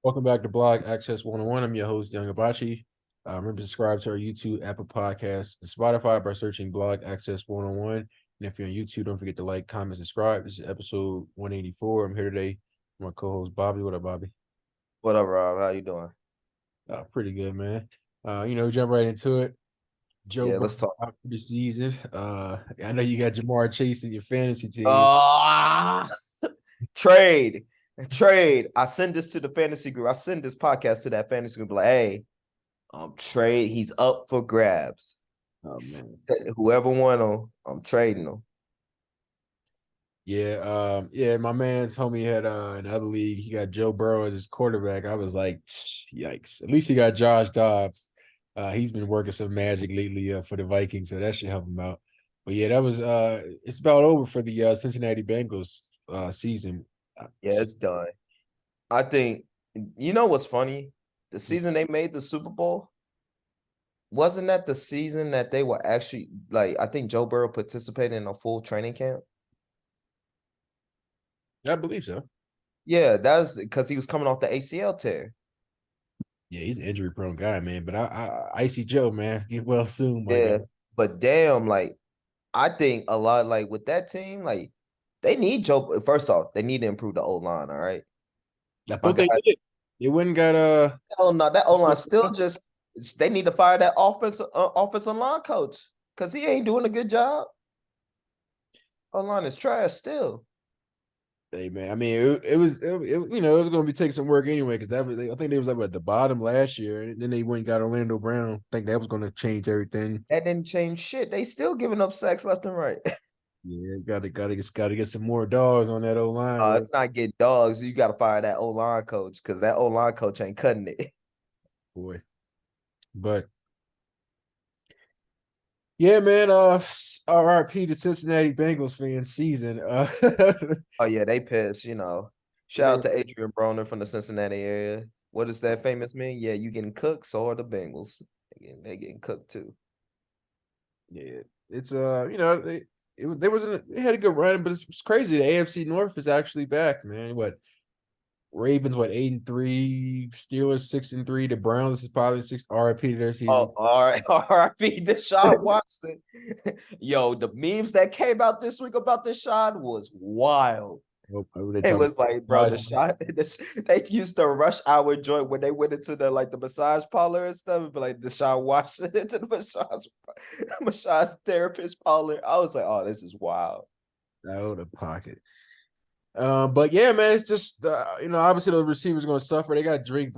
Welcome back to Blog Access 101. I'm your host, Young Abachi. Remember to subscribe to our YouTube, Apple Podcasts, and Spotify by searching Blog Access 101. And if you're on YouTube, don't forget to like, comment, subscribe. This is episode 184. I'm here today with my co-host, Bobby. What up, Bobby? What up, Rob? How you doing? Pretty good, man. Jump right into it. Joe Yeah, Burrow let's talk. out for the season. I know you got Jamar Chase in your fantasy team. Ah, trade, trade. I send this to the fantasy group. I send this podcast to that fantasy group. Like, hey, trade. He's up for grabs. Oh man. Whoever won him, I'm trading him. Yeah, my man's homie had in the other league, he got Joe Burrow as his quarterback. I was like, yikes. At least he got Josh Dobbs. He's been working some magic lately for the Vikings, so that should help him out. But yeah, that was it's about over for the Cincinnati Bengals season. Yeah, it's done. I think you know what's funny? The season they made the Super Bowl, wasn't that the season that they were actually like? I think Joe Burrow participated in a full training camp. I believe so. Yeah, that's because he was coming off the ACL tear. Yeah, he's an injury prone guy, man. But Icy Joe, man, get well soon, my guy. Yeah, but damn, like I think a lot like with that team, like they need Joe. First off, they need to improve the O line. All right, I my thought guy. they did. They went and got Hell no, that O line still just. They need to fire that offensive line coach because he ain't doing a good job. O line is trash still. Hey man, I mean, it was going to be taking some work anyway because I think they was like at the bottom last year, and then they went and got Orlando Brown. I think that was going to change everything. That didn't change shit. They still giving up sacks left and right. Yeah, got to get some more dogs on that O line. It's not getting dogs. You got to fire that O line coach because that O line coach ain't cutting it. Boy, but yeah, man. RIP to Cincinnati Bengals fan season. Oh yeah, they pissed. Shout out to Adrian Broner from the Cincinnati area. What does that famous mean? Yeah, you getting cooked. So are the Bengals. They getting cooked too. Yeah, it's they had a good run, but it's crazy. The AFC North is actually back, man. What Ravens, 8-3, Steelers 6-3, the Browns is probably six RIP to their season. Oh, all right. R.I.P. Deshaun Watson. Yo, the memes that came out this week about Deshaun was wild. They It talking was like, bro, about Deshaun, they used the rush hour joint when they went into the massage parlor and stuff, and be like Deshaun Watson into the massage therapist parlor. I was like, oh, this is wild. out of pocket. But yeah, man, it's just obviously the receivers going to suffer. They got Jake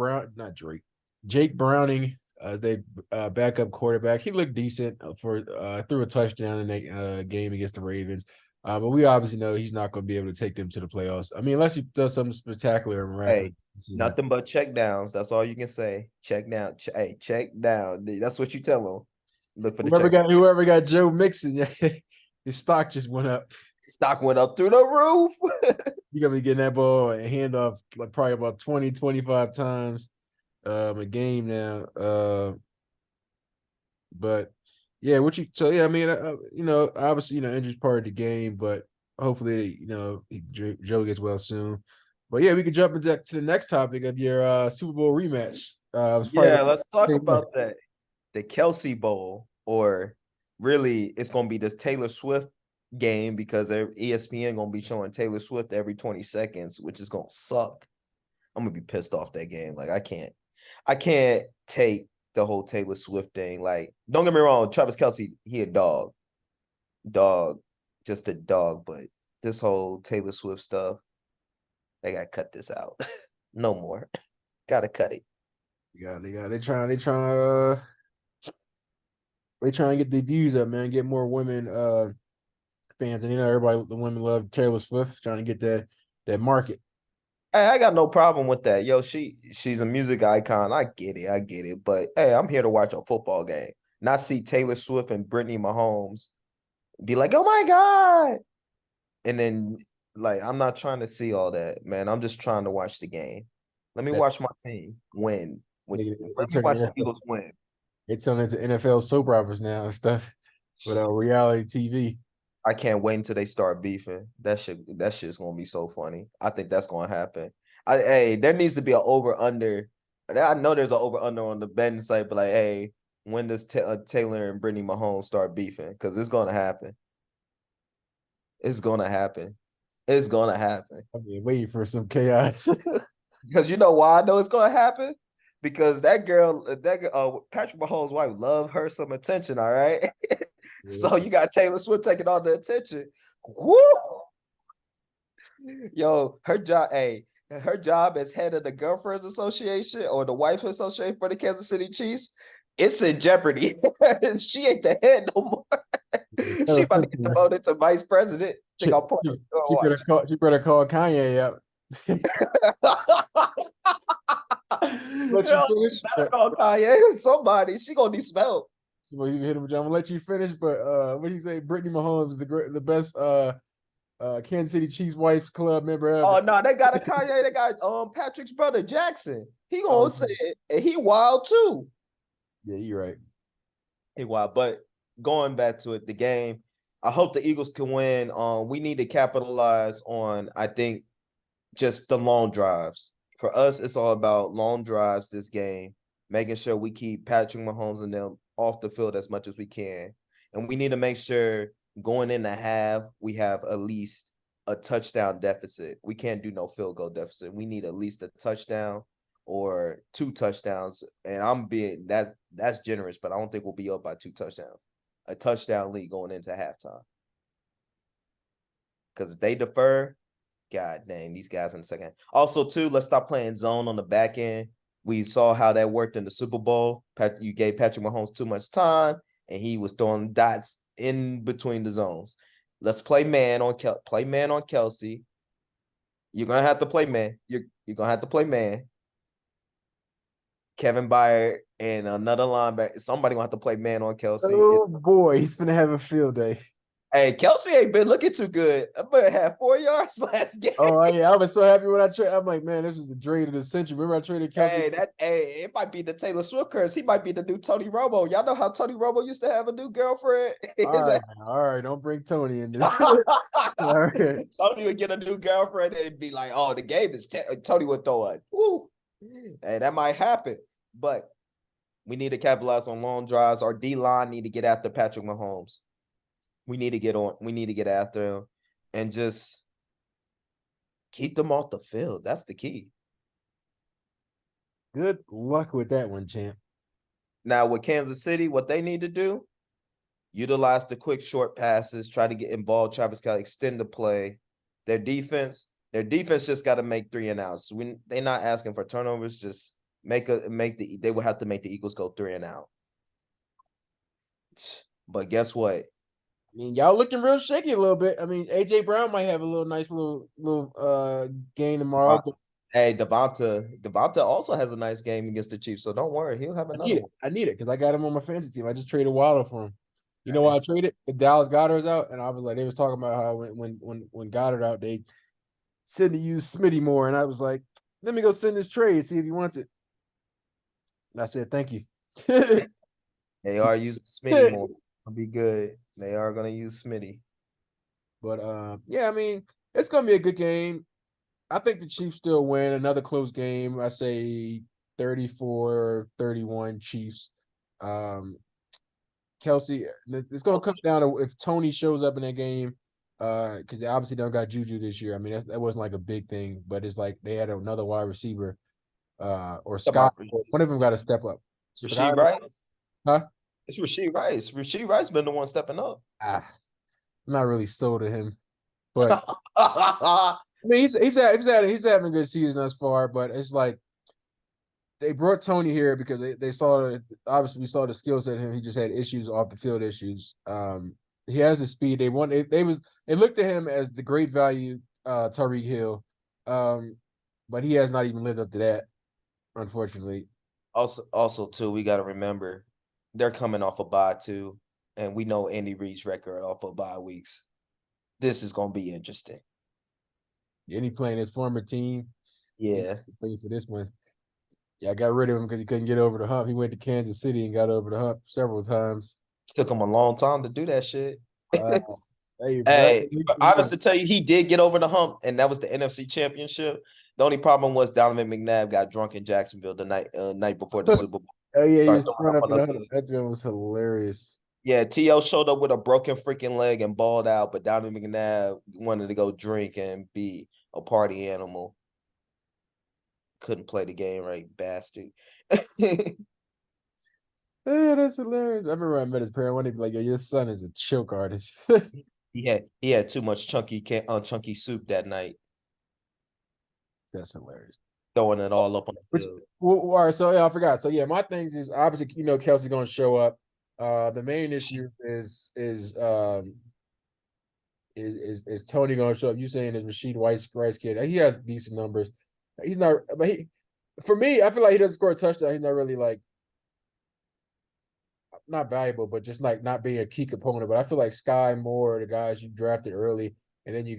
Browning as they backup quarterback. He looked decent for threw a touchdown in that game against the Ravens. But we obviously know he's not going to be able to take them to the playoffs. I mean, unless he does something spectacular and miraculous. Hey, nothing but check downs. That's all you can say. Check down. Hey, check down. That's what you tell them. Look for the check. Whoever got Joe Mixon, his stock just went up. Stock went up through the roof. You're gonna be getting that ball and handoff like probably about 20, 25 times a game now. But yeah, I mean, obviously, injury's part of the game, but hopefully, Joe gets well soon. But yeah, we could jump into to the next topic of your Super Bowl rematch. Yeah, let's talk about that. The Kelsey Bowl, or really, it's gonna be this Taylor Swift game because ESPN gonna be showing Taylor Swift every 20 seconds, which is gonna suck. I'm gonna be pissed off that game. Like I can't take the whole Taylor Swift thing. Like, don't get me wrong, Travis Kelsey, he a dog, just a dog. But this whole Taylor Swift stuff, they gotta cut this out. No more. Gotta cut it. Yeah, they trying to get the views up, man. Get more women fans, and everybody, the women love Taylor Swift, trying to get that market. Hey, I got no problem with that. Yo, she's a music icon. I get it. But hey, I'm here to watch a football game, not see Taylor Swift and Brittany Mahomes be like, "Oh my god," and then like I'm not trying to see all that, man. I'm just trying to watch the game. Let me That watch my team win. Let they me turn watch the the NFL, Eagles win. they turn into NFL soap operas now and stuff with reality TV. I can't wait until they start beefing. That shit's gonna be so funny. I think that's gonna happen. Hey, there needs to be an over under. I know there's an over under on the betting site, but like, hey, when does Taylor and Brittany Mahomes start beefing? Because it's gonna happen. It's gonna happen. It's gonna happen. I mean, waiting for some chaos. Because you know why I know it's gonna happen? Because Patrick Mahomes' wife love her some attention. All right, Yeah. so you got Taylor Swift taking all the attention. Woo! Yo, her job as head of the Girlfriends Association or the Wife Association for the Kansas City Chiefs, it's in jeopardy. She ain't the head no more. She about to get demoted to vice president. Think I'll put her watch. She better call Kanye out. Let you Yo, she finish, better but call Kanye. Somebody. She gonna need some help. so you hit him. I'm gonna let you finish, but what do you say? Brittany Mahomes is the best Kansas City Chiefs wives club member Oh ever. no, they got a Kanye. They got Patrick's brother Jackson. He gonna Oh say it, and he wild too. yeah, you're right. He wild. But going back to it, the game. I hope the Eagles can win. We need to capitalize on. I think just the long drives. For us, it's all about long drives this game, making sure we keep Patrick Mahomes and them off the field as much as we can. And we need to make sure going in the half, we have at least a touchdown deficit. We can't do no field goal deficit. We need at least a touchdown or 2 touchdowns. And that's generous, but I don't think we'll be up by 2 touchdowns. A touchdown lead going into halftime. Because if they defer, God dang, these guys in the second. Also, too, let's stop playing zone on the back end. We saw how that worked in the Super Bowl. You gave Patrick Mahomes too much time, and he was throwing dots in between the zones. Let's play man on Kelsey. You're gonna have to play man. You're gonna have to play man. Kevin Byard and another linebacker. Somebody gonna have to play man on Kelsey. Oh boy, he's gonna have a field day. Hey, Kelsey ain't been looking too good. I better have 4 yards last game. Oh yeah, I was so happy when I traded. I'm like, man, this was the trade of the century. Remember I traded Kelsey? It might be the Taylor Swift curse. He might be the new Tony Romo. Y'all know how Tony Romo used to have a new girlfriend? All right, don't bring Tony in this. All right. Tony would get a new girlfriend and be like, "Oh, the game is Tony would throw it." Woo. Hey, that might happen, but we need to capitalize on long drives. Our D line need to get after Patrick Mahomes. We need to get on. We need to get after him, and just keep them off the field. That's the key. Good luck with that one, champ. Now with Kansas City, what they need to do, utilize the quick short passes, try to get involved. Travis Kelce, extend the play. Their defense just got to make 3 and outs. They're not asking for turnovers, just they will have to make the Eagles go 3 and out. But guess what? I mean, y'all looking real shaky a little bit. I mean, AJ Brown might have a nice little game tomorrow. But hey, Devonta also has a nice game against the Chiefs, so don't worry, he'll have another one. I need it because I got him on my fantasy team. I just traded Waddle for him. You know why I traded? If Dallas Goddard's out, and I was like, they was talking about how when Goddard out, they said to use Smitty more, and I was like, let me go send this trade, see if he wants it. And I said, thank you. They are using Smitty more. It'll be good. They are going to use Smitty. But yeah, I mean, it's gonna be a good game. I think the Chiefs still win. Another close game. I say 34-31 Chiefs. Kelsey, it's gonna come down to if Tony shows up in that game. Because they obviously don't got Juju this year. I mean, that wasn't like a big thing, but it's like they had another wide receiver, or Scott. One of them got to step up. Rasheed Rice? Huh? It's Rasheed Rice. Rasheed Rice been the one stepping up. I'm not really sold to him, but I mean, he's having a good season thus far. But it's like they brought Tony here because they saw obviously we saw the skill set of him. He just had issues off the field issues. He has the speed. They looked at him as the great value Tyreek Hill, but he has not even lived up to that, unfortunately. Also too, we got to remember they're coming off a bye too, and we know Andy Reid's record off of bye weeks. This is gonna be interesting. And he playing his former team. Yeah, playing for this one. Yeah, I got rid of him because he couldn't get over the hump. He went to Kansas City and got over the hump several times. Took him a long time to do that shit. Hey, but honest to tell you, he did get over the hump, and that was the NFC Championship. The only problem was Donovan McNabb got drunk in Jacksonville the night before the Super Bowl. Oh yeah, he Started was throwing throwing up up on in the the huddle. field. That joke was hilarious. Yeah, T.O. showed up with a broken freaking leg and balled out, but Donovan McNabb wanted to go drink and be a party animal. Couldn't play the game right, bastard. Yeah, that's hilarious. I remember I met his parent one day, like, "Yo, your son is a choke artist." He had too much chunky soup that night, That's hilarious. throwing it all up on the Which, field. well, all right, so yeah, I forgot. So yeah, my thing is obviously Kelsey's going to show up. The main issue is Tony going to show up? You saying is Rashid Rice kid? He has decent numbers. He's not, but for me, I feel like he doesn't score a touchdown. He's not really like not valuable, but just like not being a key component. But I feel like Sky Moore, the guys you drafted early, and then you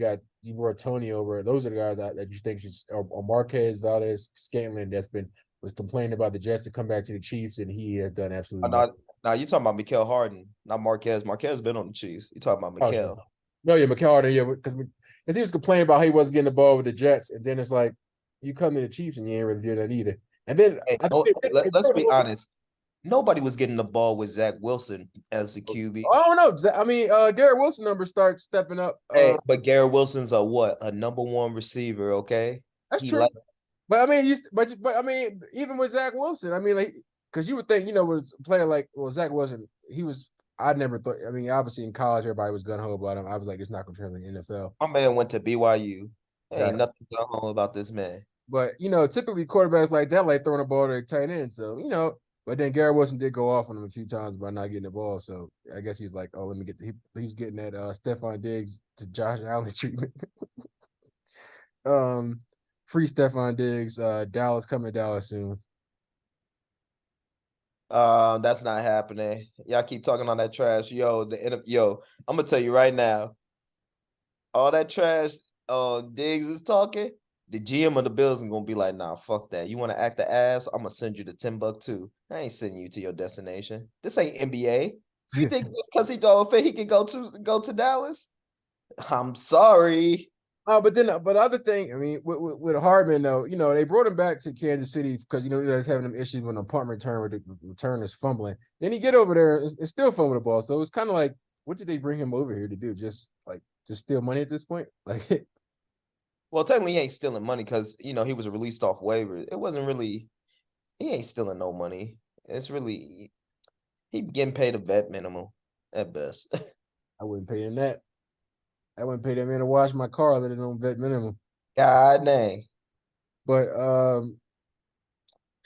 brought Tony over. Those are the guys that you think should, or Marquez Valdez Scantlin was complaining about the Jets to come back to the Chiefs, and he has done absolutely nothing. Now you talking about Mikael Harden, not Marquez. Marquez been on the Chiefs. You talking about Oh, sure. Mikael. No, yeah, McCarter, yeah, because he was complaining about how he wasn't getting the ball with the Jets, and then it's like you come to the Chiefs and you ain't really doing that either. And then Hey, I think let's be honest. Nobody was getting the ball with Zach Wilson as the QB. I don't know. I mean, Garrett Wilson numbers start stepping up. Hey, but Garrett Wilson's a number one receiver, okay? That's He true. like But I mean, but I mean, even with Zach Wilson, I mean, like, because you would think, with a player like, well, Zach Wilson, I never thought. I mean, obviously in college, everybody was gun ho about him. I was like, it's not going to translate in the NFL. my man went to BYU. Ain't Exactly. nothing going on about this man. But typically quarterbacks like that like throwing the ball to the tight end. So but then Garrett Wilson did go off on him a few times about not getting the ball. So I guess he's like, oh, let me he was getting that Stephon Diggs to Josh Allen treatment. Free Stephon Diggs. Dallas coming to Dallas soon. That's not happening. Y'all keep talking on that trash. I'm gonna tell you right now, all that trash Diggs is talking, the GM of the Bills is gonna be like, nah, fuck that. You wanna act the ass? I'm gonna send you to Timbuktu. I ain't sending you to your destination. This ain't NBA. You think because he don't fit, he can go to Dallas? I'm sorry. But the other thing, I mean, with Hardman though, they brought him back to Kansas City because he's having them issues with an apartment return where the return is fumbling. Then he get over there and still fumble the ball. So it's kind of like, what did they bring him over here to do? Just steal money at this point? Like, Well, technically he ain't stealing money because he was released off waivers. It wasn't really he ain't stealing no money. It's really he getting paid a vet minimum at best. I wouldn't pay him that. I wouldn't pay that man to wash my car other than on vet minimum. God dang. But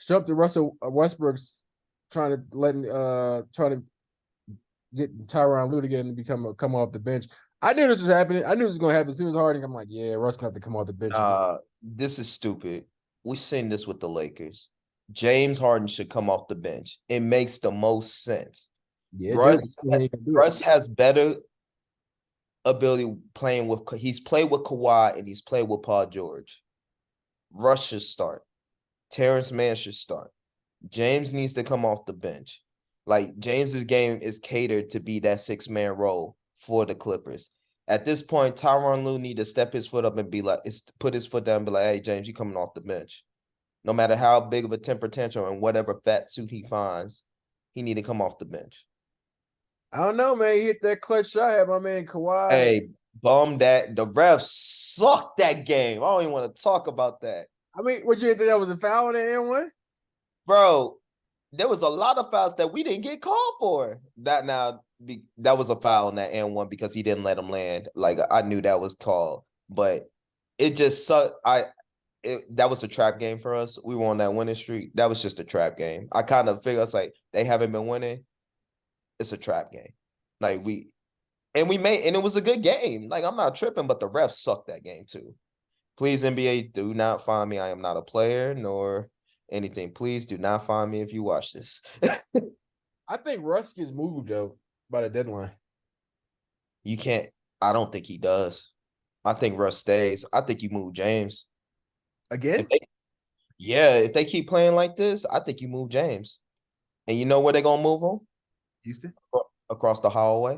Shump Russell Westbrook's trying to get Tyronn Lue again to come off the bench. I knew this was happening. I knew it was going to happen as soon as Harding. I'm like, yeah, Russ gonna have to come off the bench. This is stupid. We've seen this with the Lakers. James Harden should come off the bench. It makes the most sense. Yeah, Russ has better ability playing with. He's played with Kawhi and he's played with Paul George. Russ should start. Terrence Mann should start. James needs to come off the bench. Like James's game is catered to be that 6-man role for the Clippers. At this point, Tyronn Lue need to step his foot up and put his foot down and be like, hey, James, you coming off the bench. No matter how big of a temper tantrum and whatever fat suit he finds, he need to come off the bench. I don't know, man. He hit that clutch shot at my man Kawhi. Hey, bum that. The refs sucked that game. I don't even want to talk about that. I mean, what you think that was a foul in the N1? Bro, there was a lot of fouls that we didn't get called for. That was a foul in that N1 because he didn't let him land. Like I knew that was called, but it just sucked. That was a trap game for us. We were on that winning streak. That was just a trap game. I kind of figured, like, they haven't been winning. It's a trap game. Like and it was a good game. Like I'm not tripping, but the refs sucked that game too. Please, NBA, do not find me. I am not a player nor anything. Please do not find me if you watch this. I think Russ gets moved though by the deadline. You can't. I don't think he does. I think Russ stays. I think you move James. Again? If they keep playing like this, I think you move James. And you know where they're gonna move him? Houston? Across the hallway.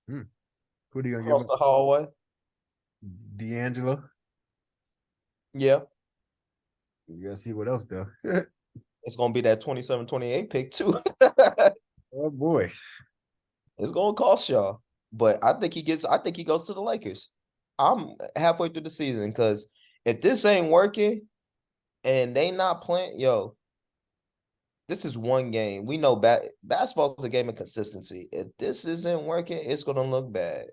Who are you gonna Across the hallway. D'Angelo. Yeah, You gotta see what else though. it's gonna be that 27-28 pick too. Oh boy. It's gonna cost y'all. But I think he goes to the Lakers. I'm halfway through the season because if this ain't working and they not playing, yo, this is one game. We know basketball is a game of consistency. If this isn't working, it's gonna look bad.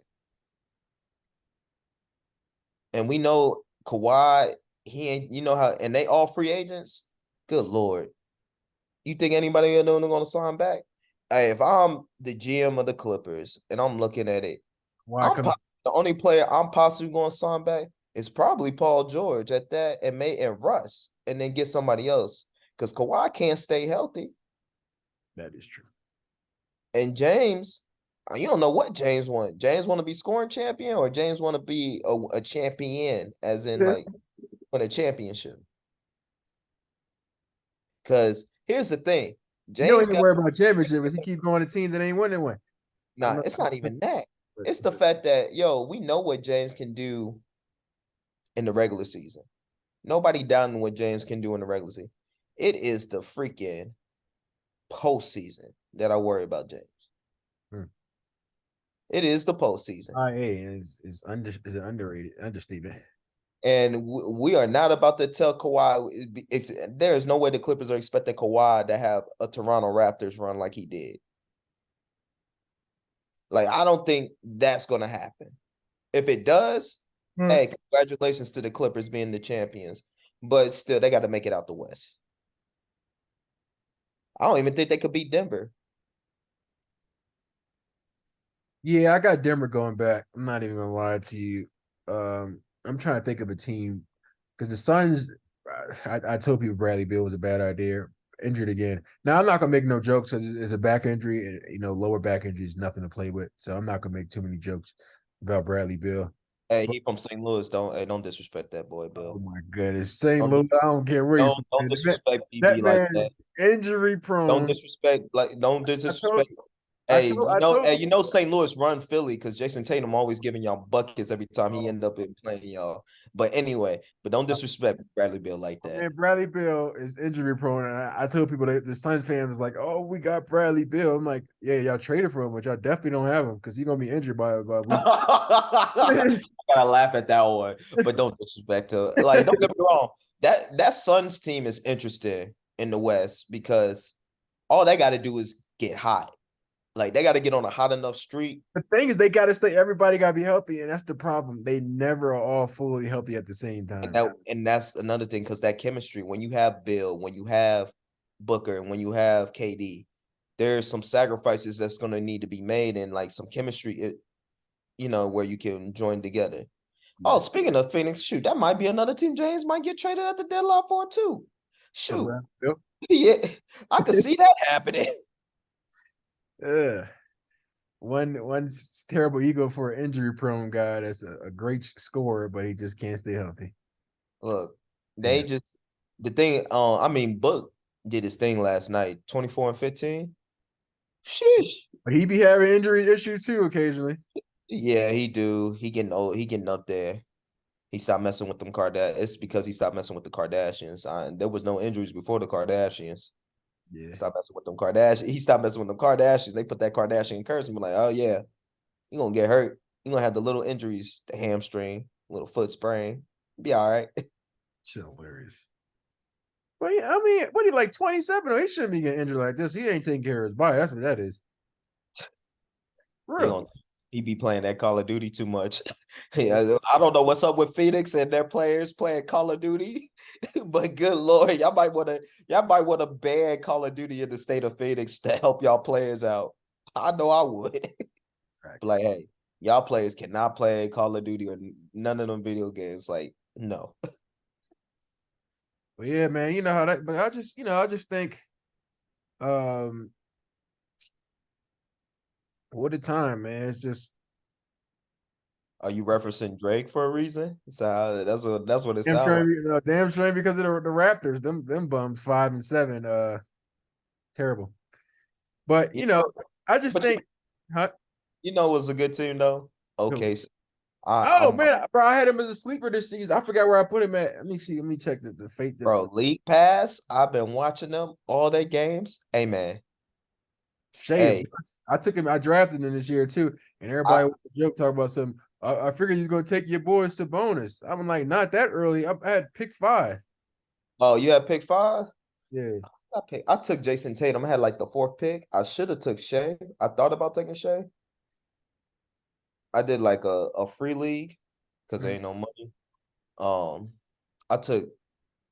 And we know Kawhi, he ain't, you know how, and they all free agents. Good Lord. You think anybody in them gonna sign back? Hey, if I'm the GM of the Clippers and I'm looking at it, Why come the only player I'm possibly going to sign back is probably Paul George at that, and Russ, and then get somebody else because Kawhi can't stay healthy. that is true. And James, you don't know what James want. James want to be scoring champion, or James want to be a champion, as in Yeah. like win a championship. Because here's the thing, You don't James even got worry about championships. He keep going to teams that ain't winning one. I'm nah. not, It's not even that. but It's the fact that we know what James can do in the regular season. Nobody doubting what James can do in the regular season. It is the freaking postseason that I worry about James. hmm. It is the postseason. IA is an underrated understatement. And we are not about to tell Kawhi. There is no way the Clippers are expecting Kawhi to have a Toronto Raptors run like he did. Like, I don't think that's going to happen. If it does, Hmm. hey, congratulations to the Clippers being the champions. But still, they got to make it out the West. I don't even think they could beat Denver. Yeah, I got Denver going back. I'm not even gonna lie to you. I'm trying to think of a team because the Suns. I told people Bradley Beal was a bad idea. Injured again. Now I'm not gonna make no jokes because it's a back injury, and lower back injury is nothing to play with. So I'm not gonna make too many jokes about Bradley Beal. Hey, But he from St. Louis. Don't disrespect that boy, oh Bill. my goodness, St. Don't Louis. I don't care where you're from. don't Man. disrespect That BB like man that. is injury Don't prone. disrespect don't I told disrespect. Hey, I told you know St. Louis run Philly because Jason Tatum always giving y'all buckets every time he end up in playing y'all. But anyway, but don't disrespect Bradley Bill like that. man, Bradley Beal is injury prone. And I tell people that the Suns fans is like, oh, we got Bradley Beal. I'm like, yeah, y'all traded for him, but y'all definitely don't have him because he's gonna be injured by week. I gotta laugh at that one, but don't disrespect to like. Don't get me wrong. That Suns team is interesting in the West because all they got to do is get hot. Like they got to get on a hot enough streak. The thing is, they got to stay. Everybody got to be healthy, and that's the problem. They never are all fully healthy at the same time. And that's another thing because that chemistry, when you have Bill, when you have Booker, and when you have KD, there's some sacrifices that's going to need to be made and like some chemistry, where you can join together. Oh, Yeah. speaking of Phoenix, shoot, that might be another team James might get traded at the deadline for too. For Shoot, Bradley Beal. yeah, I could see that happening. Yeah. One terrible ego for an injury prone guy that's a great scorer, but he just can't stay healthy. Look, they Yeah. just the thing. I mean, Book did his thing last night, 24 and 15. Sheesh. But he be having injury issues too occasionally. Yeah, he do. He getting old. He getting up there. He stopped messing with them Kardashians. It's because he stopped messing with the Kardashians. There was no injuries before the Kardashians. Yeah. Stop messing with them Kardashians. He stopped messing with them Kardashians. They put that Kardashian curse and be like, oh yeah, you gonna get hurt. You gonna have the little injuries, the hamstring, little foot sprain. Be all right. It's hilarious. But yeah, I mean, what he like 27? He shouldn't be getting injured like this. He ain't taking care of his body. That's what that is. For He real. gonna he be playing that Call of Duty too much. Yeah, I don't know what's up with Phoenix and their players playing Call of Duty, but good lord, y'all might want to ban Call of Duty in the state of Phoenix to help y'all players out. I know I would. Like, Facts. hey, y'all players cannot play Call of Duty or none of them video games. Like, no. But yeah, man, you know how that. But I just think, um, what a time, man. It's just Are you referencing Drake for a reason? So that's what it damn sounds like. shame, damn shame because of the Raptors. Them bums 5-7. Terrible. But You I just but think, huh? you know it was a good team though. Who? Okay, Oh man, bro, I had him as a sleeper this season. I forgot where I put him at. Let me see. Let me check the fate. Bro, League Pass. I've been watching them all their games. Hey man, Shea, hey, I took him. I drafted him this year too, and I, everybody joke talk about some. I figured he's gonna take your boys to bonus. I'm like, not that early. I had pick 5. oh, you had pick 5. Yeah, I took Jason Tatum. I had like the 4th pick. I should have took Shea. I thought about taking Shea. I did like a free league because there ain't no money. Um, I took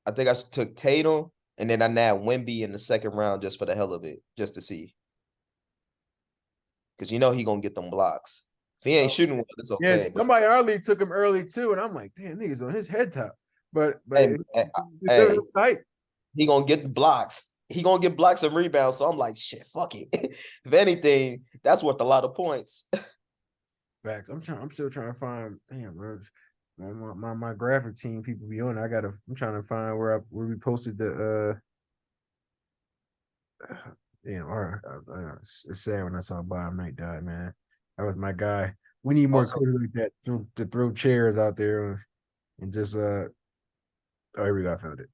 I think I took Tatum and then I nabbed Wemby in the 2nd round just for the hell of it, just to see. Because you know he gonna get them blocks. If he ain't shooting well, it's yeah. okay. But Somebody in our league took him early too, and I'm like, damn, niggas on his head top. But hey, it's still hey, tight. he gonna get the blocks. He gonna get blocks and rebounds. So I'm like, shit, fuck it. If anything, that's worth a lot of points. Facts. I'm still trying to find. Damn, bro. My graphic team people be on. I'm trying to find where we posted the damn. All right, it's sad when I saw Bob Knight die, man. That was my guy. We need more Also, coaches like that to throw chairs out there and just Oh, here we go. I found it.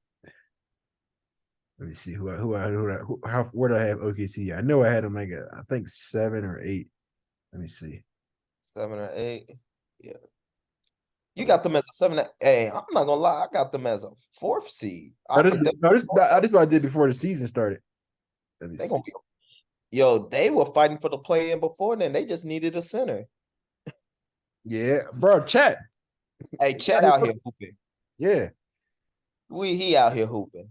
Let me see how where did I have OKC? I know I had him like I think 7 or 8. Let me see. 7 or 8. Yeah. You got them as a 7. Hey, I'm not gonna lie, I got them as a 4th seed. I think This what I did before the season started. Let me they see. gonna be. Yo, they were fighting for the play in before then. They just needed a center. Yeah, bro, chat. Hey, Chet out here hooping. Yeah. He out here hooping.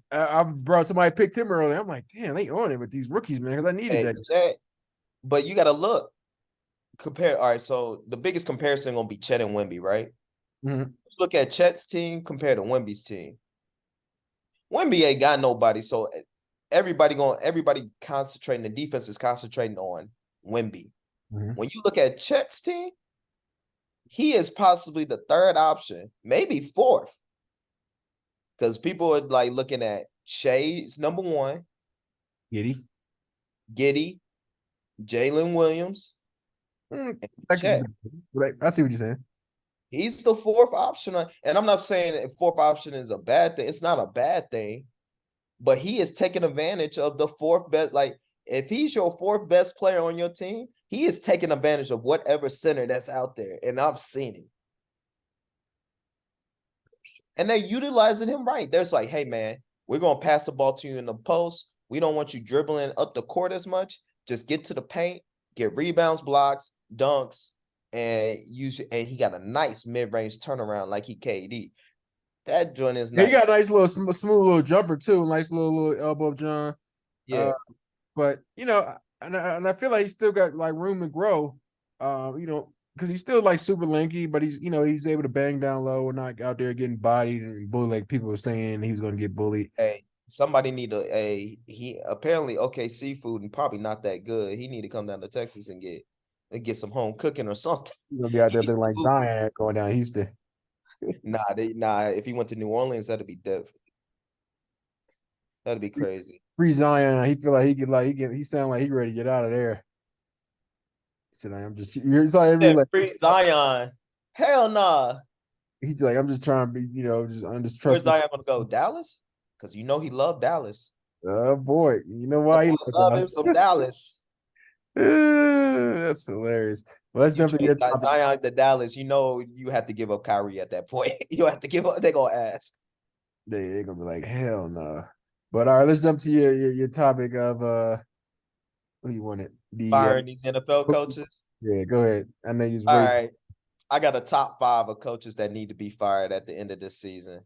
Bro, somebody picked him early. I'm like, damn, they on it with these rookies, man, because I needed Hey, that. Chet, but you gotta look. Compare. All right, so the biggest comparison gonna be Chet and Wemby, right? Mhm. Let's look at Chet's team compared to Wemby's team. Wemby ain't got nobody, so everybody concentrating. The defense is concentrating on Wemby. Mhm. When you look at Chet's team, he is possibly the 3rd option, maybe 4th, because people are like looking at Shea's number 1, Giddy. Giddy, Jalen Williams, Mm, and I Chet. I see what you're saying. He's the 4th option, and I'm not saying that 4th option is a bad thing. It's not a bad thing, but he is taking advantage of the 4th best. Like if he's your 4th best player on your team, he is taking advantage of whatever center that's out there, and I've seen it. And they're utilizing him right. There's like, hey man, we're gonna pass the ball to you in the post. We don't want you dribbling up the court as much. Just get to the paint, get rebounds, blocks, dunks, and he got a nice mid-range turnaround like he KD. That joint is Yeah, he got a nice. nice little smooth little jumper too, nice little elbow John. Yeah. But and I feel like he's still got like room to grow. Because he's still like super lanky, but he's able to bang down low and not out there getting bodied and bullied like people were saying he was going to get bullied. Hey, somebody need he apparently okay seafood and probably not that good. He need to come down to Texas and get some home cooking or something. He's gonna be out He there needs looking like some food. Zion going down Houston. Nah. If he went to New Orleans, that'd be dead. That'd be crazy. Free Zion, he feel like he sound like he ready to get out of there. He said, "I'm just." You're sorry, every Said like free Zion. Hell nah. he's like, "I'm just trying to be, I'm just Where's trusting." Zion gonna go? Dallas? Because you know he loved Dallas. Oh boy, you know That why he boy left love him some Dallas? Dallas. That's hilarious. Well, let's You jump into trade your topic. Zion to Dallas, you know you have to give up Kyrie at that point. You have to give up. They're gonna ask. They're gonna be like, hell no. But all right, let's jump to your topic of who you wanted. The Firing these NFL coaches. yeah, go ahead. I know you're All waiting. right. I got a top 5 of coaches that need to be fired at the end of this season.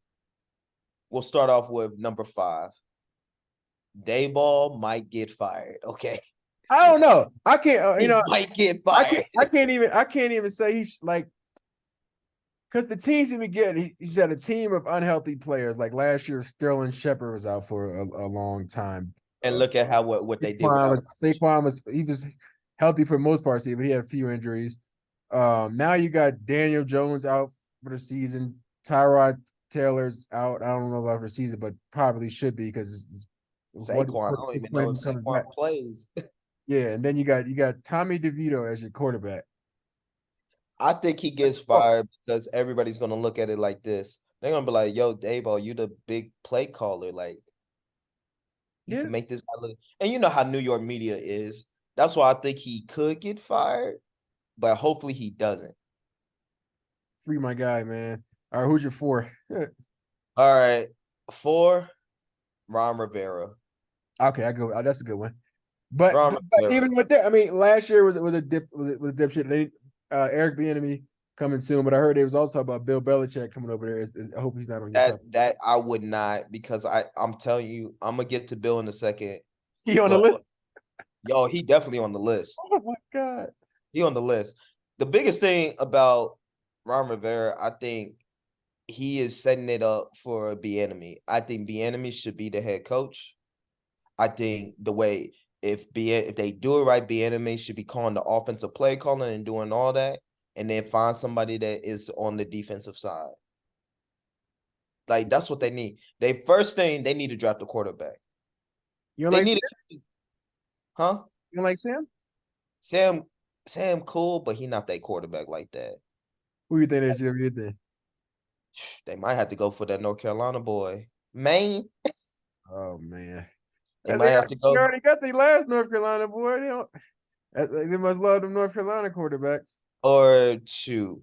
We'll start off with number 5. Dayball might get fired. Okay. I don't know. I can't. He might get fired. I can't even say he's like because the teams he been getting. He's had a team of unhealthy players. Like last year, Sterling Shepard was out for a long time. And look at how what they did without Saquon was healthy for the most part, but he had a few injuries. Now you got Daniel Jones out for the season. Tyrod Taylor's out. I don't know about for the season, but probably should be because Saquon. I don't his even know plan if coming back. Saquon plays. Yeah, and then you got Tommy DeVito as your quarterback. I think he gets fired because everybody's gonna look at it like this. They're gonna be like, "Yo, Dayball, you the big play caller. Like, you Yeah, can make this guy look." And you know how New York media is. That's why I think he could get fired, but hopefully he doesn't. free my guy, man. All right, who's your four? All right, 4, Ron Rivera. Okay, I go. That's a good one. But, Ron but, but Rivera. even with that, I mean, last year was a dip was a dipshit. They Eric Bieniemy coming soon, but I heard they was also about Bill Belichick coming over there. I hope he's not on your top. That I would not, because I'm telling you, I'm gonna get to Bill in a second. He on the But list? yo, he definitely on the list. Oh my god! He on the list. The biggest thing about Ron Rivera, I think he is setting it up for Bieniemy. I think Bieniemy should be the head coach. I think the way if they do it right, Bieniemy should be calling the offensive play calling and doing all that, and then find somebody that is on the defensive side. Like, that's what they need. They first thing they need to draft a quarterback. You don't They like Sam? need huh? You don't like Sam? Sam Sam cool, but he not that quarterback like that. Who you think they should get there? They might have to go for that North Carolina boy. Maine. Oh man, They might have to they go, already got the last North Carolina boy. They must love them North Carolina quarterbacks. or shoot,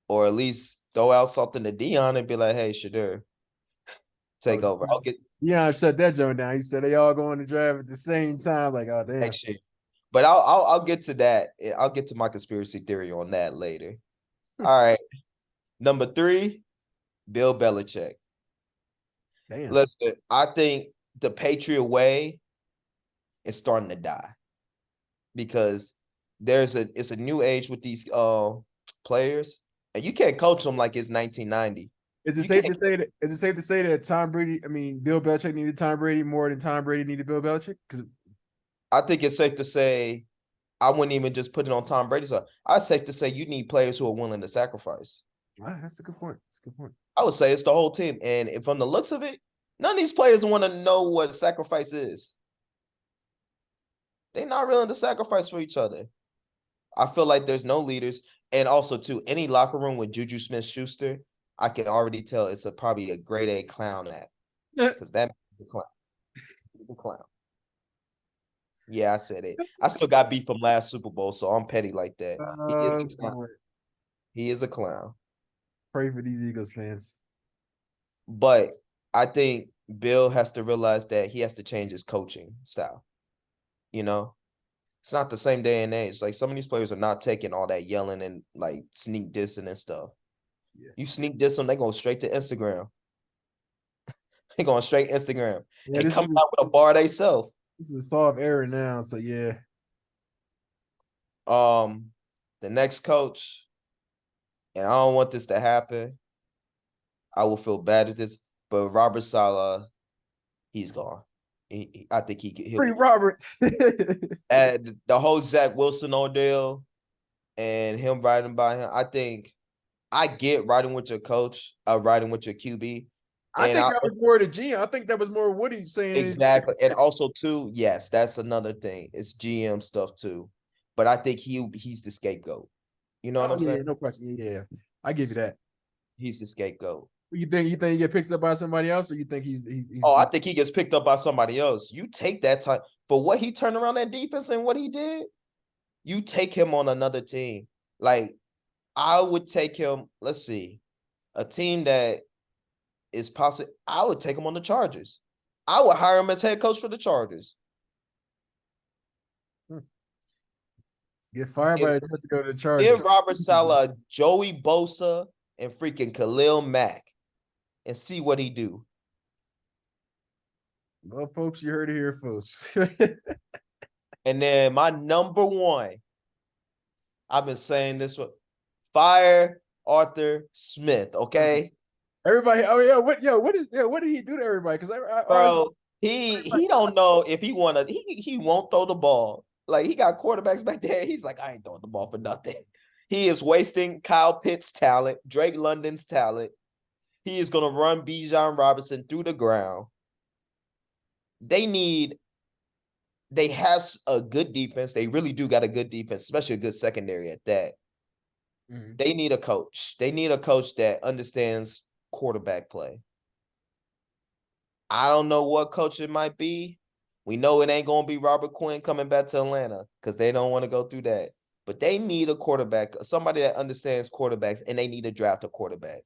or at least throw out something to Dion and be like, "Hey, Shadur, Oh, take over. I'll get Deion shut that joint down. He said they all going to draft at the same time. Like, oh damn. next year." But I'll get to that. I'll get to my conspiracy theory on that later. All right, number 3, Bill Belichick. Damn. Listen, I think the Patriot way is starting to die because it's a new age with these players, and you can't coach them like it's 1990. Is it You safe can't. to say that? Is it safe to say that Tom Brady? I mean, Bill Belichick needed Tom Brady more than Tom Brady needed Bill Belichick? Because I think it's safe to say I wouldn't even just put it on Tom Brady. So I'd safe to say you need players who are willing to sacrifice. that's a good point. That's a good point. I would say it's the whole team, and if from the looks of it, none of these players want to know what sacrifice is. They're not willing to sacrifice for each other. I feel like there's no leaders. And also, too, any locker room with Juju Smith-Schuster, I can already tell it's probably a grade A clown act, because that is a clown. He's a clown. Yeah, I said it. I still got beef from last Super Bowl, so I'm petty like that. He is a clown. Lord. He is a clown. Pray for these Eagles fans. But I think Bill has to realize that he has to change his coaching style. You know, it's not the same day and age. Like, some of these players are not taking all that yelling and like sneak dissing and stuff. Yeah. You sneak diss them, they go straight to Instagram. They going straight Instagram Yeah, and coming out with a bar they self. this is a soft error now. So yeah. The next coach, and I don't want this to happen. I will feel bad at this, but Robert Saleh, he's gone. I think he'll Free be Robert. and the whole Zach Wilson ordeal and him riding by him. I think I get riding with your coach, riding with your QB. I And think that was more the GM. I think that was more Woody saying exactly. And also, too, yes, that's another thing. It's GM stuff too. But I think he's the scapegoat. You know what oh I'm yeah, saying? no question. Yeah. I give you that. He's the scapegoat. You think he get picked up by somebody else, or you think Oh, I think he gets picked up by somebody else. You take that time for what he turned around that defense and what he did. You take him on another team. Like, I would take him, let's see, a team that is possible. I would take him on the Chargers. I would hire him as head coach for the Chargers. get fired by the Jets to go to the Chargers? Give Robert Saleh, Joey Bosa, and freaking Khalil Mack and see what he do. Well, folks, you heard it here, folks. And then my number 1, I've been saying this one, fire Arthur Smith, okay? Everybody, oh yeah, what did he do to everybody? Because Bro, he don't know if he wanna he won't throw the ball. Like, he got quarterbacks back there. He's like, I ain't throwing the ball for nothing. He is wasting Kyle Pitts' talent, Drake London's talent. He is gonna run Bijan Robinson through the ground. They have a good defense. They really do got a good defense, especially a good secondary at that. Mhm. They need a coach. They need a coach that understands quarterback play. I don't know what coach it might be. We know it ain't going to be Robert Quinn coming back to Atlanta because they don't want to go through that. But they need a quarterback, somebody that understands quarterbacks, and they need to draft a quarterback.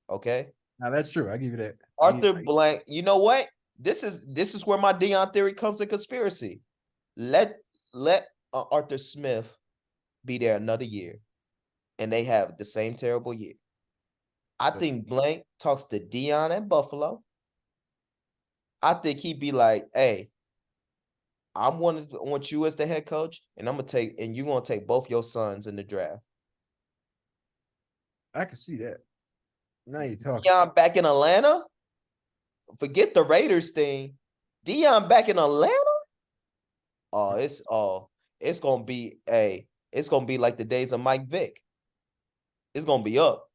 Okay? Now that's true. I give you that. Arthur Blank, you know what? This is where my Deion theory comes in conspiracy. Let Arthur Smith be there another year, and they have the same terrible year. I think Blank talks to Deion at Buffalo. I think he'd be like, "Hey, want you as the head coach, and you're gonna take both your sons in the draft." I can see that. Now you're talking. Deion back in Atlanta. Forget the Raiders thing. Deion back in Atlanta. It's gonna be it's gonna be like the days of Mike Vick. It's gonna be up.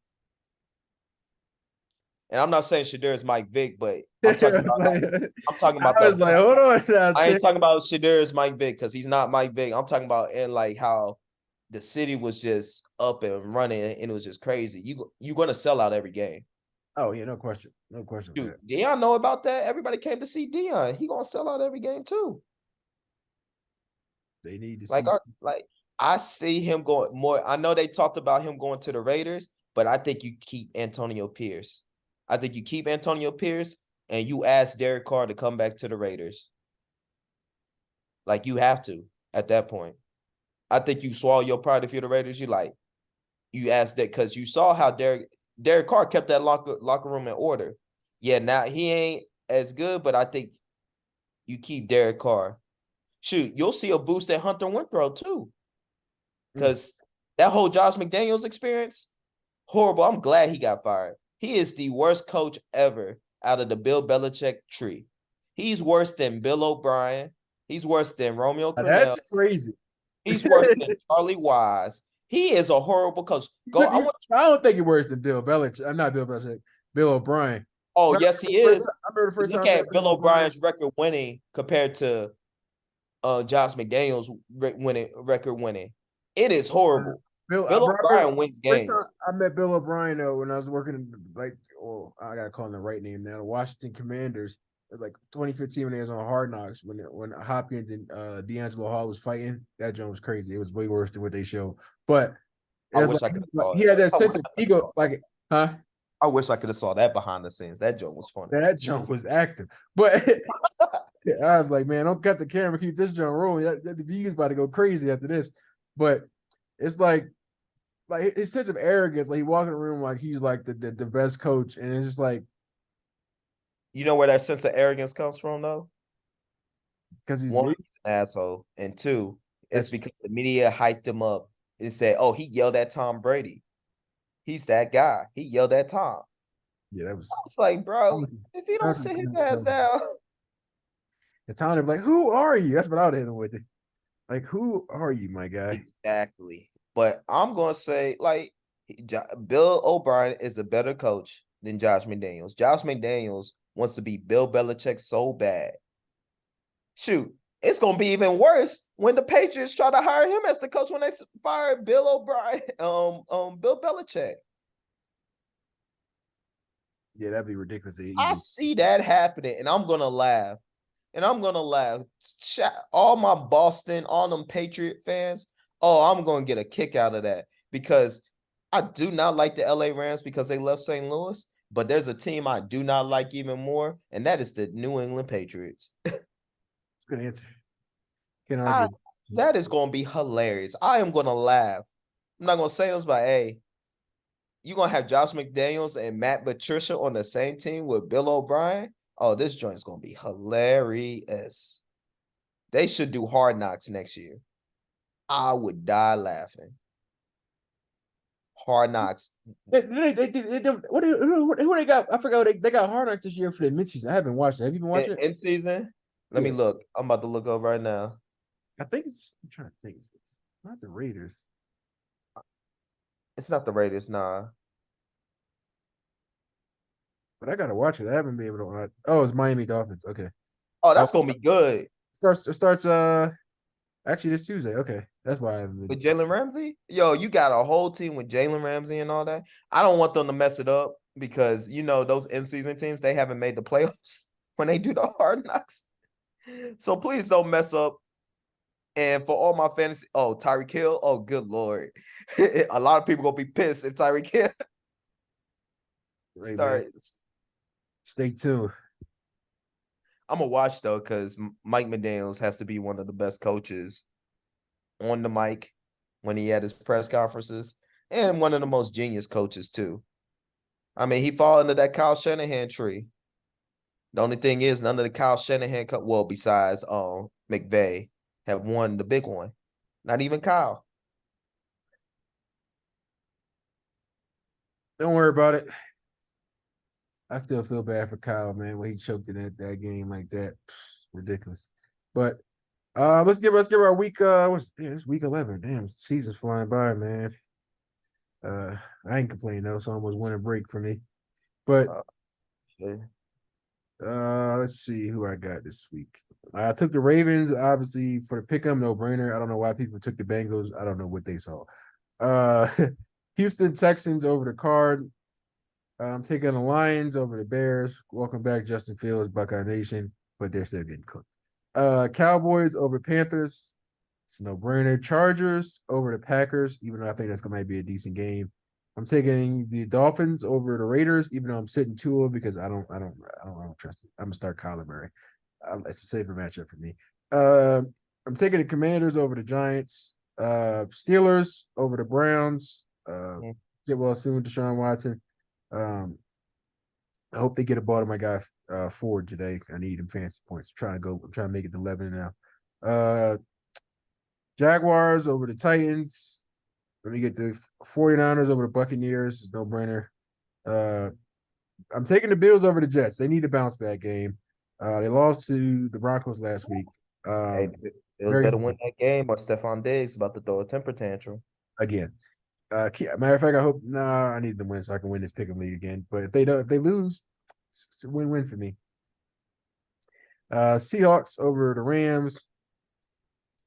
And I'm not saying Shadur is Mike Vick, but I'm talking about I was like, hold on now, I ain't talking about Shadur is Mike Vick because he's not Mike Vick. I'm talking about in like how the city was just up and running and it was just crazy. You're gonna sell out every game. Oh yeah, no question, no question. Dude, Deion know about that. Everybody came to see Deion. He gonna sell out every game too. They need to Like, see. I see him going more. I know they talked about him going to the Raiders, but I think you keep Antonio Pierce. I think you keep Antonio Pierce and you ask Derek Carr to come back to the Raiders. Like, you have to at that point. I think you swallow your pride if you're the Raiders. You ask that because you saw how Derek Carr kept that locker room in order. Yeah, now he ain't as good, but I think you keep Derek Carr. Shoot, you'll see a boost at Hunter Winthrow too. Because that whole Josh McDaniels experience, horrible. I'm glad he got fired. He is the worst coach ever out of the Bill Belichick tree. He's worse than Bill O'Brien. He's worse than Romeo Crennel. That's crazy. He's worse than Charlie Wise. He is a horrible coach. I don't think he's worse than Bill Belichick. I'm not Bill Belichick. Bill O'Brien. Oh, yes, he is. I remember the first Look time. at Bill O'Brien's record winning compared to Josh McDaniels' record winning. It is horrible. Bill O'Brien wins games. I met Bill O'Brien though when I was working I gotta call him the right name now. The Washington Commanders. It was like 2015 when they was on Hard Knocks when Hopkins and D'Angelo Hall was fighting. That joint was crazy. It was way worse than what they showed. But I wish I could have saw he had that sense of ego, huh? I wish I could have saw that behind the scenes. That joke was funny. That joke was active. But I was like, man, don't cut the camera, keep this joke rolling. The views about to go crazy after this. But it's like his sense of arrogance, like he walk in the room like he's like the best coach, and it's just like, you know where that sense of arrogance comes from though? Because he's an asshole, and two, it's because the media hyped him up and said, "Oh, he yelled at Tom Brady. He's that guy. He yelled at Tom." Yeah, that was. It's like, bro, if he don't sit his ass down, the Tom would be like, "Who are you?" That's what I would hit him with it. Like, who are you, my guy? Exactly. But I'm gonna say, like, Bill O'Brien is a better coach than Josh McDaniels. Josh McDaniels wants to be Bill Belichick so bad. Shoot, it's gonna be even worse when the Patriots try to hire him as the coach when they fired Bill O'Brien, Bill Belichick. Yeah, that'd be ridiculous. I see that happening, and I'm gonna laugh. All my Boston, all them Patriot fans, I'm gonna get a kick out of that because I do not like the LA Rams because they left St. Louis. But there's a team I do not like even more, and that is the New England Patriots. Good answer. Can't argue. That is going to be hilarious. I am going to laugh. I'm not going to say this, but hey, you're going to have Josh McDaniels and Matt Patricia on the same team with Bill O'Brien. Oh, this joint's going to be hilarious. They should do Hard Knocks next year. I would die laughing. Hard Knocks. Who they got? I forgot they got Hard Knocks this year for the mid-season. I haven't watched it. Have you been watching it? In season? Let me look. I'm about to look up right now. I think I'm trying to think. It's not the Raiders. It's not the Raiders, nah. But I gotta watch it. I haven't been able to watch. Oh, it's Miami Dolphins. Okay. Oh, that's gonna be good. It starts Actually, this Tuesday. Okay, that's why I haven't been. With Jalen Ramsey? Yo, you got a whole team with Jalen Ramsey and all that. I don't want them to mess it up because those in-season teams, they haven't made the playoffs when they do the hard knocks. So please don't mess up. And for all my fantasy, Tyreek Hill, oh good lord. A lot of people gonna be pissed if Tyreek Hill Hey man, starts. stay tuned. I'm gonna watch though, because Mike McDaniels has to be one of the best coaches on the mic when he had his press conferences, and one of the most genius coaches too. I mean, he fall into that Kyle Shanahan tree. The only thing is, none of the Kyle Shanahan, besides McVay, have won the big one. Not even Kyle. Don't worry about it. I still feel bad for Kyle, man, when he choked in that game like that. Ridiculous. But let's give our week it's week 11. Damn, season's flying by, man. I ain't complaining though, so almost win a break for me. But Yeah. let's see who I got this week. I took the Ravens, obviously, for the pick 'em, no brainer. I don't know why people took the Bengals. I don't know what they saw. Uh Houston Texans over the Card. I'm taking the Lions over the Bears. Welcome back, Justin Fields, Buckeye Nation, but they're still getting cooked. Cowboys over Panthers. It's a no-brainer. Chargers over the Packers, even though I think that's going to be a decent game. I'm taking the Dolphins over the Raiders, even though I'm sitting Tua because I don't trust it. I'm gonna start Kyler Murray. It's a safer matchup for me. I'm taking the Commanders over the Giants. Steelers over the Browns. Get well soon with Deshaun Watson. I hope they get a ball to my guy Ford today. I need him fantasy points. I'm trying to make it to 11 now. Jaguars over the Titans. Let me get the 49ers over the Buccaneers. No brainer. I'm taking the Bills over the Jets. They need a bounce back game. They lost to the Broncos last week. Hey, it was Very better win that game, or Stephon Diggs about to throw a temper tantrum. again. Matter of fact, I hope I need them to win so I can win this pick'em league again. But if they lose, it's a win-win for me. Seahawks over the Rams.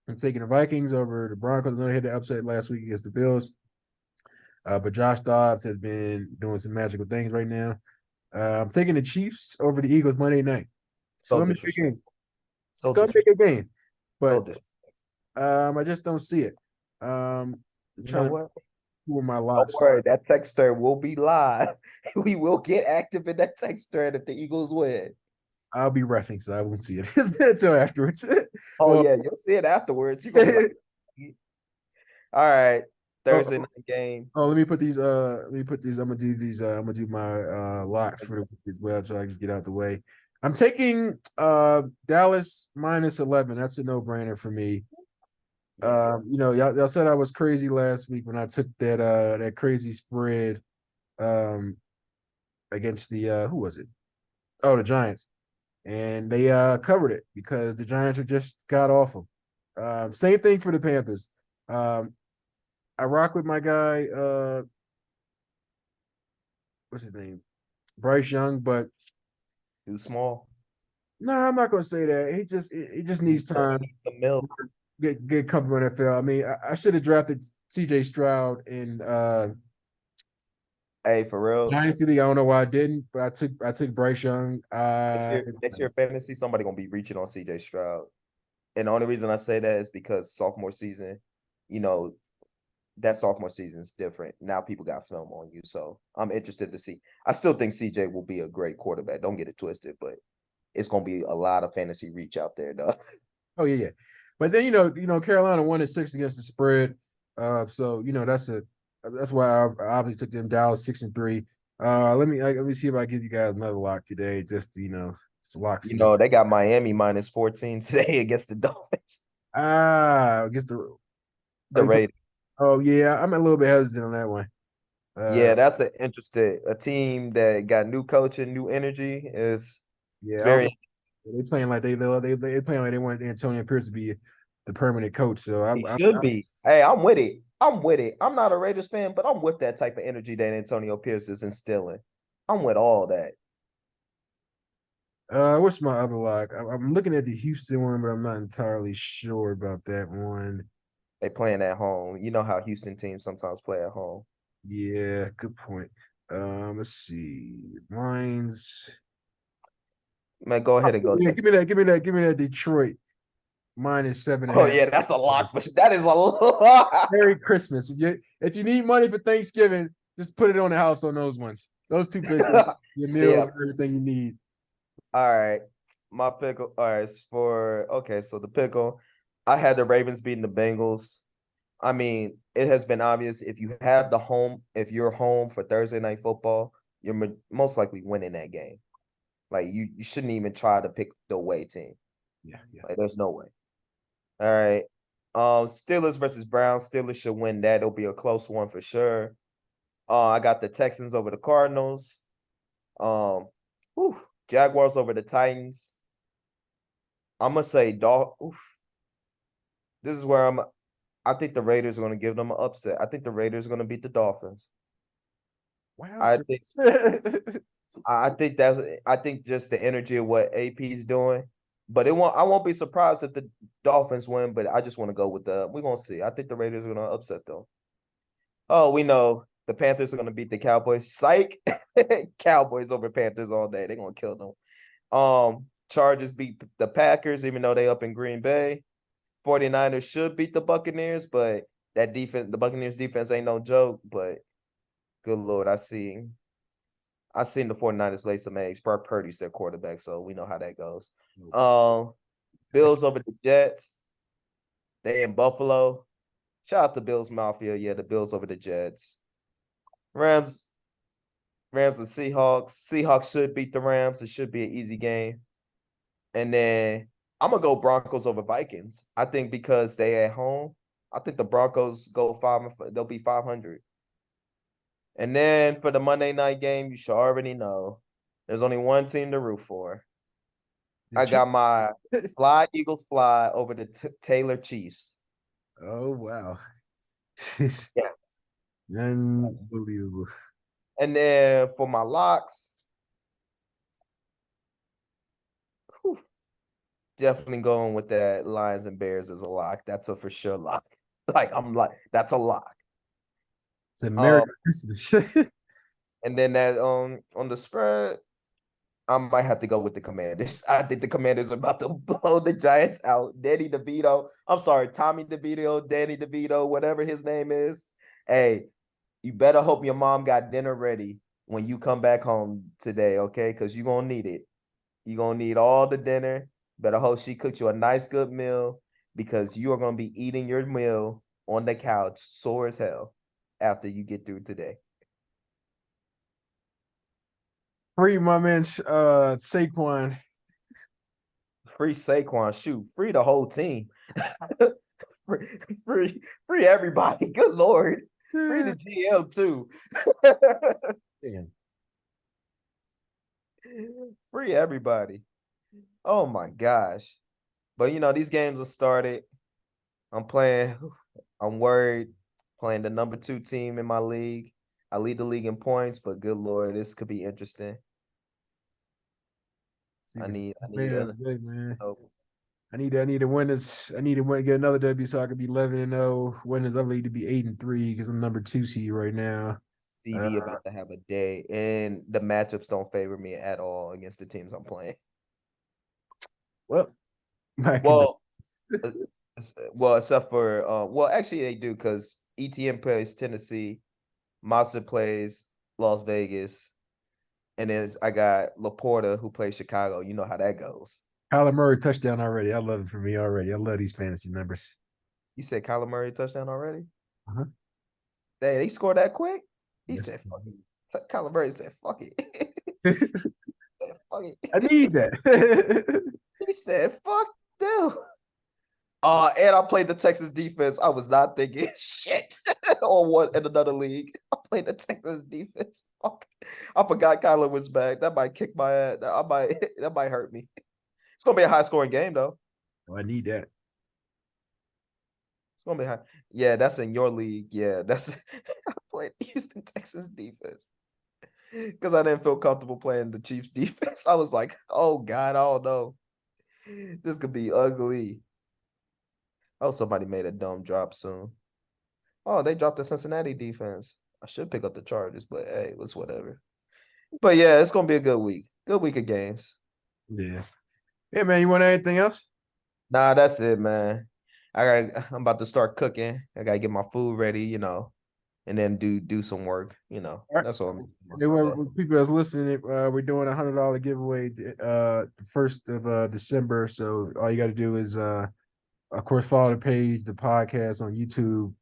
I'm taking the Vikings over the Broncos. I know they had the upset last week against the Bills. But Josh Dobbs has been doing some magical things right now. I'm taking the Chiefs over the Eagles Monday night. It's So gonna be a big game. disrespectful. It's So gonna be a disrespectful. good game. So But disrespectful. I just don't see it. I'm You know trying to what? pull my Don't locks. worry, that text thread will be live. We will get active in that text thread if the Eagles win. I'll be reffing, so I won't see it until afterwards. Oh Well, yeah, you'll see it afterwards. You're gonna be like, all right, Thursday oh, night game. let me put these. I'm gonna do these. I'm gonna do my locks for the week as well, so I can just get out the way. I'm taking Dallas minus 11. That's a no-brainer for me. Yeah. Y'all said I was crazy last week when I took that crazy spread against the who was it? Oh, the Giants. And they covered it because the Giants are just god awful. Same thing for the Panthers. Um, I rock with my guy, what's his name? Bryce Young, but Too small. no, I'm not gonna say that. He just needs time. Need some milk. Get comfortable in the NFL. I mean, I should have drafted CJ Stroud in Hey, for real. Dynasty League. I don't know why I didn't, but I took Bryce Young. Next year fantasy, somebody gonna be reaching on CJ Stroud. And the only reason I say that is because sophomore season, you know, that sophomore season is different. Now people got film on you. So I'm interested to see. I still think CJ will be a great quarterback. Don't get it twisted, but it's gonna be a lot of fantasy reach out there, though. Oh yeah. But then Carolina won at 6 against the spread. So that's why I obviously took them Dallas 6-3. Let me see if I give you guys another lock today. Just it's lock season. They got Miami minus 14 today against the Dolphins. I guess the The Raiders. oh yeah, I'm a little bit hesitant on that one. Yeah, that's a team that got new coaching, new energy. It's Yeah, I don't very think they playing like they playing like they want Antonio Pierce to be the permanent coach. So He should be. Hey, I'm with it. I'm with it. I'm not a Raiders fan, but I'm with that type of energy that Antonio Pierce is instilling. I'm with all that. What's my other lock? I'm looking at the Houston one, but I'm not entirely sure about that one. They playing at home. You know how Houston teams sometimes play at home. Yeah, good point. Let's see. Lions. Man, go ahead and go Yeah, take. give me that Detroit minus seven and Oh a half. yeah, that's a lock. That is a lock. Merry Christmas. If you need money for Thanksgiving, just put it on the house on those ones. Those two basically your meals Yeah. and everything you need. All right. My pickle. All right. So the pickle. I had the Ravens beating the Bengals. I mean, it has been obvious if you're home for Thursday night football, you're most likely winning that game. Like you shouldn't even try to pick the away team. Yeah, yeah. Like there's no way. All right. Steelers versus Browns. Steelers should win that. It'll be a close one for sure. I got the Texans over the Cardinals. Um, whew, Jaguars over the Titans. I'm gonna say this is where I think the Raiders are gonna give them an upset. I think the Raiders are gonna beat the Dolphins. Wow, I sir. think I think just the energy of what AP is doing. But I won't be surprised if the Dolphins win, but I just want to go with we're gonna see. I think the Raiders are gonna upset them. Oh, we know the Panthers are gonna beat the Cowboys. Psych. Cowboys over Panthers all day. They're gonna kill them. Chargers beat the Packers, even though they up in Green Bay. 49ers should beat the Buccaneers, but the Buccaneers defense ain't no joke. But good Lord, I seen the 49ers lay some eggs. Brock Purdy's their quarterback, so we know how that goes. Bills over the Jets. They in Buffalo. Shout out to Bills Mafia. Yeah, the Bills over the Jets. Rams and Seahawks. Seahawks should beat the Rams. It should be an easy game. And then I'm gonna go Broncos over Vikings. I think because they at home, I think the Broncos they'll be 500. And then for the Monday night game, you should already know there's only one team to root for. The I Chiefs. got my Fly Eagles fly over the Taylor Chiefs. Oh wow. Yeah. Unbelievable. And then for my locks, whew, definitely going with that Lions and Bears as a lock. That's a for sure lock. That's a lock. It's a Merry Um, Christmas. and then that on the spread, I might have to go with the Commanders. I think the Commanders are about to blow the Giants out. Danny DeVito. I'm sorry, Tommy DeVito, Danny DeVito, whatever his name is. Hey, you better hope your mom got dinner ready when you come back home today, okay? Because you're going to need it. You're going to need all the dinner. Better hope she cooked you a nice, good meal because you are going to be eating your meal on the couch, sore as hell, after you get through today. Free my man Saquon. Free Saquon, shoot, free the whole team. free, free everybody. Good Lord. Free the GM too. Damn. Free everybody. Oh my gosh. But these games are started. I'm playing. I'm worried. Playing the number 2 team in my league. I lead the league in points, but good Lord, this could be interesting. See I what need man. help. I need to win this. I need to get another W so I could be 11-0. Win this other league to be 8-3 because I'm number 2 seed right now. CD about to have a day, and the matchups don't favor me at all against the teams I'm playing. Well, my Well, except for actually they do because ETN plays Tennessee, Monster plays Las Vegas, and then I got Laporta who plays Chicago. You know how that goes. Kyler Murray touchdown already. I love it for me already. I love these fantasy numbers. You said Kyler Murray touchdown already? Uh-huh. They scored that quick? He Yes. said, fuck it. Kyler Murray said, fuck it. Fuck I it. need that. He said, fuck them. And I played the Texas defense. I was not thinking shit on what in another league. I played the Texas defense. Fuck. I forgot Kyler was back. That might kick my ass. That might hurt me. It's gonna be a high scoring game though. Oh, I need that. It's gonna be high. Yeah, that's in your league. Yeah, that's I played Houston Texas defense. because I didn't feel comfortable playing the Chiefs defense. I was like, oh God, I don't know. This could be ugly. Oh, somebody made a dumb drop soon. Oh, they dropped the Cincinnati defense. I should pick up the Chargers, but hey, it's whatever. But yeah, it's gonna be a good week. Good week of games. Yeah. Yeah, man. You want anything else? Nah, that's it, man. I'm about to start cooking. I gotta get my food ready, and then do some work. All right. That's what I'm doing on Anyone, Sunday. people that's listening, we're doing $100 giveaway the 1st of December. So all you got to do is of course follow the page, the podcast on YouTube,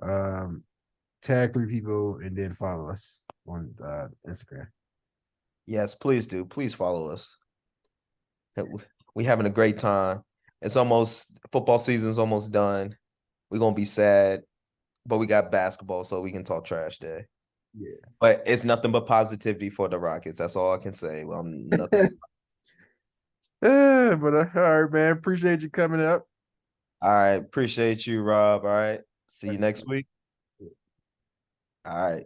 um, tag 3 people, and then follow us on Instagram. Yes, please do. Please follow us. We having a great time. It's almost football season's almost done. We're gonna be sad, but we got basketball, so we can talk trash day. Yeah. But it's nothing but positivity for the Rockets. That's all I can say. Well, nothing. But all right, man. Appreciate you coming up. All right. Appreciate you, Rob. All right. See All you right. next week. All right.